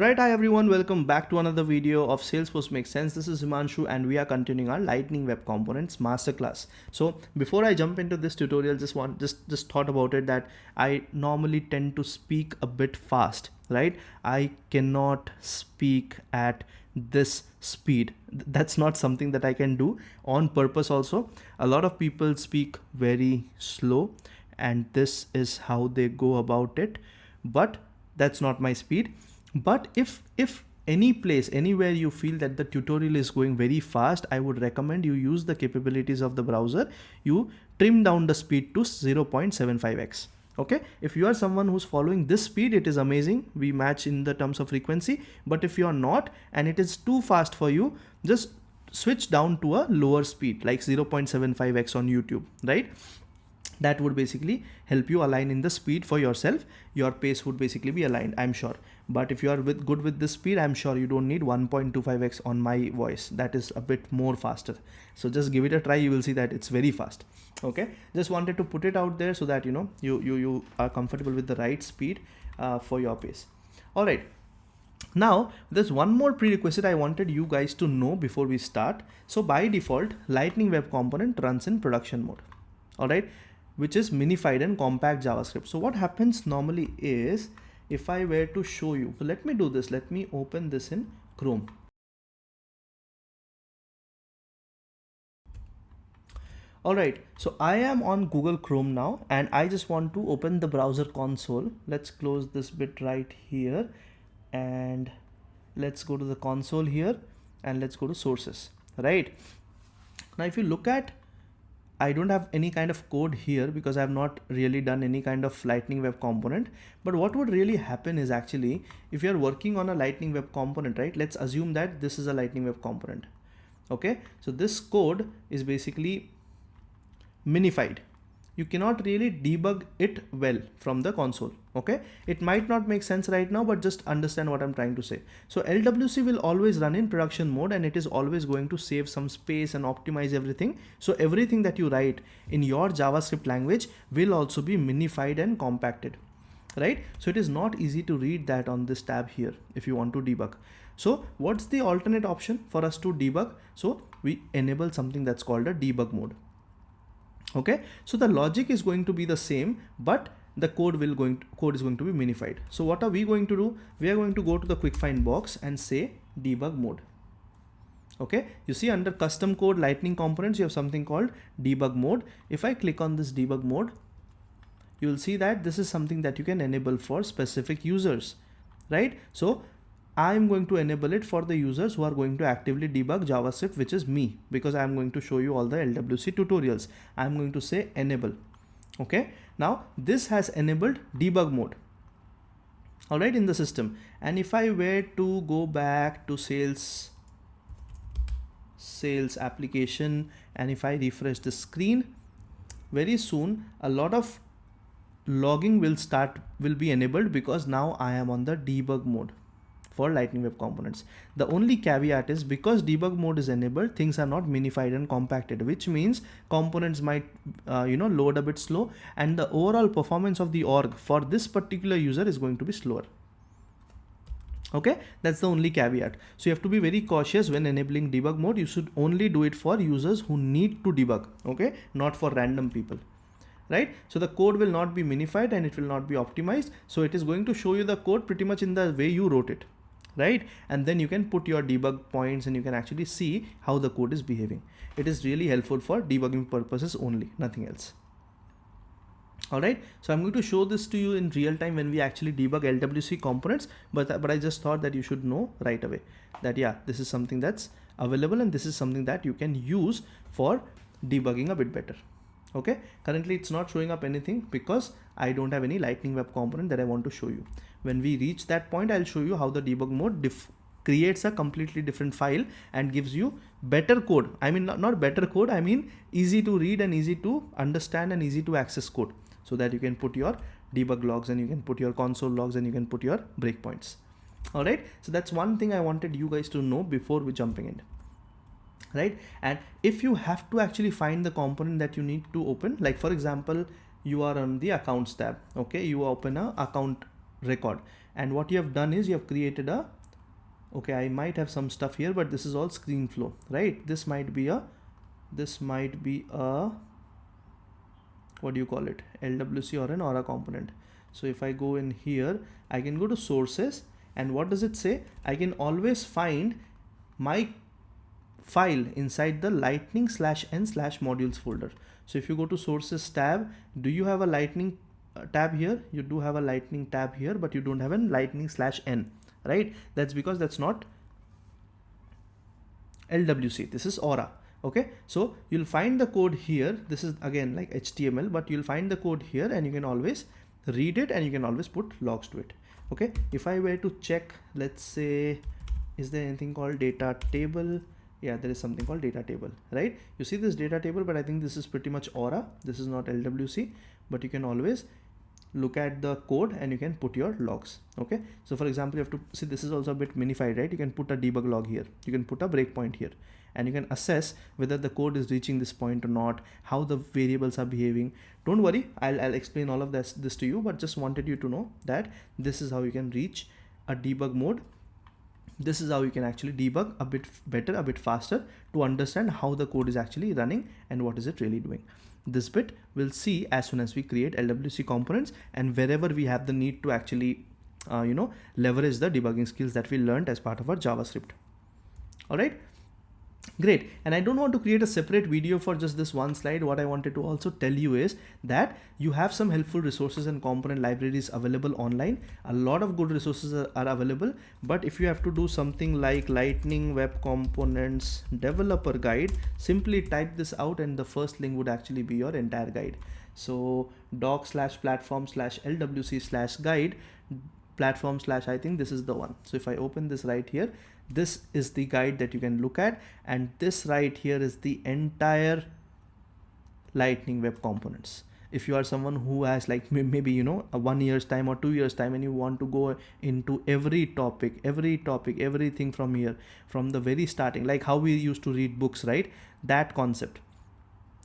Alright, hi everyone, welcome back to another video of Salesforce Makes Sense. This is Himanshu and we are continuing our Lightning Web Components masterclass. So before I jump into this tutorial, just thought about it that I normally tend to speak a bit fast, right? I cannot speak at this speed. That's not something that I can do on purpose also. A lot of people speak very slow and this is how they go about it, but that's not my speed. But if any place, anywhere you feel that the tutorial is going very fast, I would recommend you use the capabilities of the browser. You trim down the speed to 0.75x. Okay, if you are someone who's following this speed, it is amazing, we match in the terms of frequency. But if you are not and it is too fast for you, just switch down to a lower speed like 0.75x on YouTube, right? That would basically help you align in the speed for yourself. Your pace would basically be aligned, I'm sure. But if you are good with this speed, I'm sure you don't need 1.25x on my voice. That is a bit more faster. So just give it a try, you will see that it's very fast. Okay, just wanted to put it out there so that you are comfortable with the right speed for your pace. All right. Now, there's one more prerequisite I wanted you guys to know before we start. So by default, Lightning Web Component runs in production mode. All right, which is minified and compact JavaScript. So what happens normally is, if I were to show you, so let me do this. Let me open this in Chrome. All right, so I am on Google Chrome now and I just want to open the browser console. Let's close this bit right here and let's go to the console here and let's go to sources, right? Now, if you look at, I don't have any kind of code here because I have not really done any kind of Lightning Web Component. But what would really happen is, actually, if you're working on a Lightning Web Component, right? Let's assume that this is a Lightning Web Component. Okay, so this code is basically minified. You cannot really debug it well from the console. Okay, it might not make sense right now, but just understand what I'm trying to say. So LWC will always run in production mode and it is always going to save some space and optimize everything. So everything that you write in your JavaScript language will also be minified and compacted, right? So it is not easy to read that on this tab here if you want to debug. So what's the alternate option for us to debug? So we enable something that's called a debug mode. Okay, so the logic is going to be the same, but the code is going to be minified. So what are we going to do? We are going to go to the quick find box and say debug mode. Okay, you see under custom code Lightning components, you have something called debug mode. If I click on this debug mode, you will see that this is something that you can enable for specific users, right? So I'm going to enable it for the users who are going to actively debug JavaScript, which is me, because I'm going to show you all the LWC tutorials. I'm going to say enable. Okay, now this has enabled debug mode, all right, in the system. And if I were to go back to sales application and if I refresh the screen, very soon a lot of logging will be enabled because now I am on the debug mode for Lightning Web Components. The only caveat is, because debug mode is enabled, things are not minified and compacted, which means components might load a bit slow and the overall performance of the org for this particular user is going to be slower. Okay, that's the only caveat. So you have to be very cautious when enabling debug mode. You should only do it for users who need to debug, okay, not for random people, right? So the code will not be minified and it will not be optimized. So it is going to show you the code pretty much in the way you wrote it, right? And then you can put your debug points and you can actually see how the code is behaving. It is really helpful for debugging purposes only, nothing else. All right, so I'm going to show this to you in real time when we actually debug LWC components, but I just thought that you should know right away that, yeah, this is something that's available and this is something that you can use for debugging a bit better. Okay, currently it's not showing up anything because I don't have any Lightning Web Component that I want to show you. When we reach that point, I'll show you how the debug mode creates a completely different file and gives you better code. I mean, not better code, I mean easy to read and easy to understand and easy to access code, so that you can put your debug logs and you can put your console logs and you can put your breakpoints. All right, so that's one thing I wanted you guys to know before we jumping in. Right, and if you have to actually find the component that you need to open, like for example, you are on the accounts tab. Okay, you open a account record. And what you have done is you have created a, okay, I might have some stuff here, but this is all screen flow, right? This might be a what do you call it, LWC or an Aura component. So if I go in here, I can go to sources, and what does it say? I can always find my file inside the lightning/n/modules folder. So if you go to sources tab, do you have a lightning tab here? You do have a lightning tab here, but you don't have a lightning/n, right? That's because that's not LWC, this is Aura. Okay, so you'll find the code here. This is again like HTML, but you'll find the code here, and you can always read it, and you can always put logs to it. Okay, if I were to check, let's say, is there anything called data table? Yeah, there is something called data table, right? You see this data table, but I think this is pretty much Aura. This is not LWC, but you can always look at the code and you can put your logs. Okay, so for example, you have to see, this is also a bit minified, right? You can put a debug log here, you can put a breakpoint here, and you can assess whether the code is reaching this point or not, how the variables are behaving. Don't worry, I'll explain all of this to you, but just wanted you to know that this is how you can reach a debug mode. This is how you can actually debug a bit better, a bit faster, to understand how the code is actually running and what is it really doing. This bit we'll see as soon as we create LWC components, and wherever we have the need to actually leverage the debugging skills that we learned as part of our JavaScript. All right, great. And I don't want to create a separate video for just this one slide. What I wanted to also tell you is that you have some helpful resources and component libraries available online. A lot of good resources are available, but if you have to do something like Lightning Web Components Developer Guide, simply type this out and the first link would actually be your entire guide. So doc/platform/LWC/guide platform/ I think this is the one. So if I open this right here, this is the guide that you can look at, and this right here is the entire Lightning Web Components. If you are someone who has like maybe a 1 year's time or 2 years time, and you want to go into every topic, everything from here, from the very starting, like how we used to read books, right? That concept.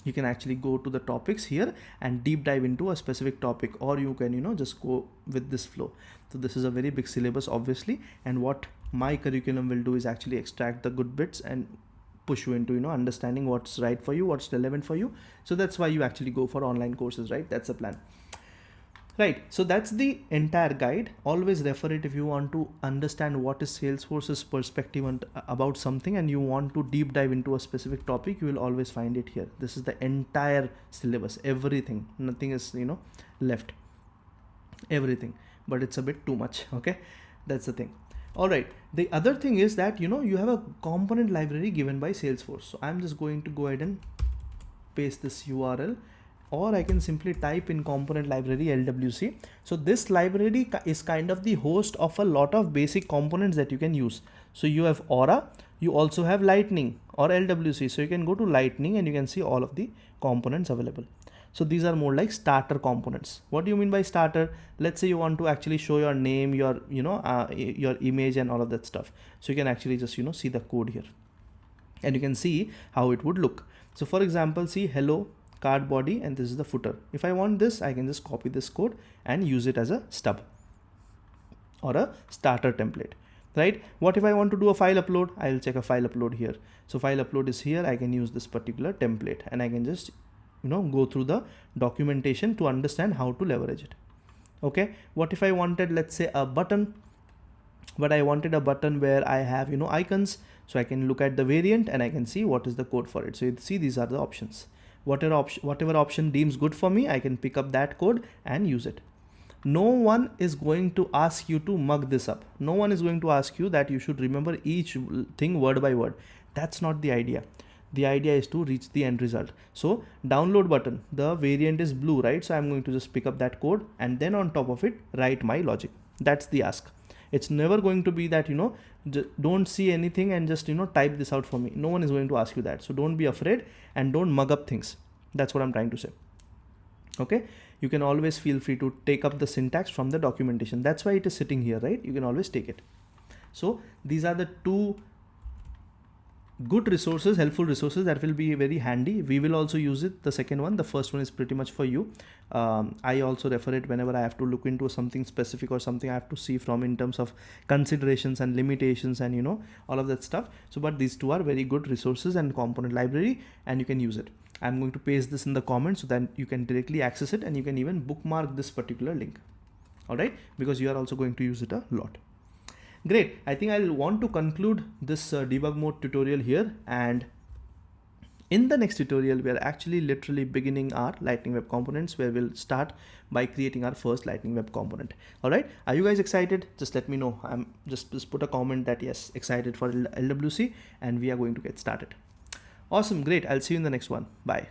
You can actually go to the topics here and deep dive into a specific topic, or you can just go with this flow. So this is a very big syllabus, obviously, and what my curriculum will do is actually extract the good bits and push you into understanding what's right for you, what's relevant for you. So that's why you actually go for online courses, right? That's the plan. Right, so that's the entire guide. Always refer it if you want to understand what is Salesforce's perspective about something, and you want to deep dive into a specific topic. You will always find it here. This is the entire syllabus, everything, nothing is left, everything, but it's a bit too much. Okay, that's the thing. All right, the other thing is that you have a component library given by Salesforce. So I'm just going to go ahead and paste this URL, or I can simply type in component library LWC. So this library is kind of the host of a lot of basic components that you can use. So you have Aura, you also have Lightning or LWC. So you can go to Lightning and you can see all of the components available. So these are more like starter components. What do you mean by starter? Let's say you want to actually show your name, your your image and all of that stuff. So you can actually just see the code here, and you can see how it would look. So for example, see hello card body, and this is the footer. If I want this, I can just copy this code and use it as a stub or a starter template, right? What if I want to do a file upload? I'll check a file upload here. So file upload is here. I can use this particular template, and I can just go through the documentation to understand how to leverage it. Okay, what if I wanted, let's say, a button, but I wanted a button where I have icons, so I can look at the variant and I can see what is the code for it. So you see, these are the options. Whatever option deems good for me, I can pick up that code and use it. No one is going to ask you to mug this up. No one is going to ask you that you should remember each thing word by word. That's not the idea. The idea is to reach the end result. So download button, the variant is blue, right? So I'm going to just pick up that code and then on top of it, write my logic. That's the ask. It's never going to be that, don't see anything and just, type this out for me. No one is going to ask you that. So don't be afraid and don't mug up things. That's what I'm trying to say. Okay. You can always feel free to take up the syntax from the documentation. That's why it is sitting here, right? You can always take it. So these are the two good resources, helpful resources that will be very handy. We will also use it. The second one, the first one is pretty much for you. I also refer it whenever I have to look into something specific or something I have to see from in terms of considerations and limitations and all of that stuff. So but these two are very good resources and component library, and you can use it. I'm going to paste this in the comments so that you can directly access it, and you can even bookmark this particular link. All right, because you are also going to use it a lot. Great. I think I'll want to conclude this debug mode tutorial here, and in the next tutorial we are actually literally beginning our Lightning Web Components, where we'll start by creating our first Lightning Web component. All right, are you guys excited? Just let me know. I'm just put a comment that yes, excited for LWC, and we are going to get started. Awesome. Great. I'll see you in the next one. Bye.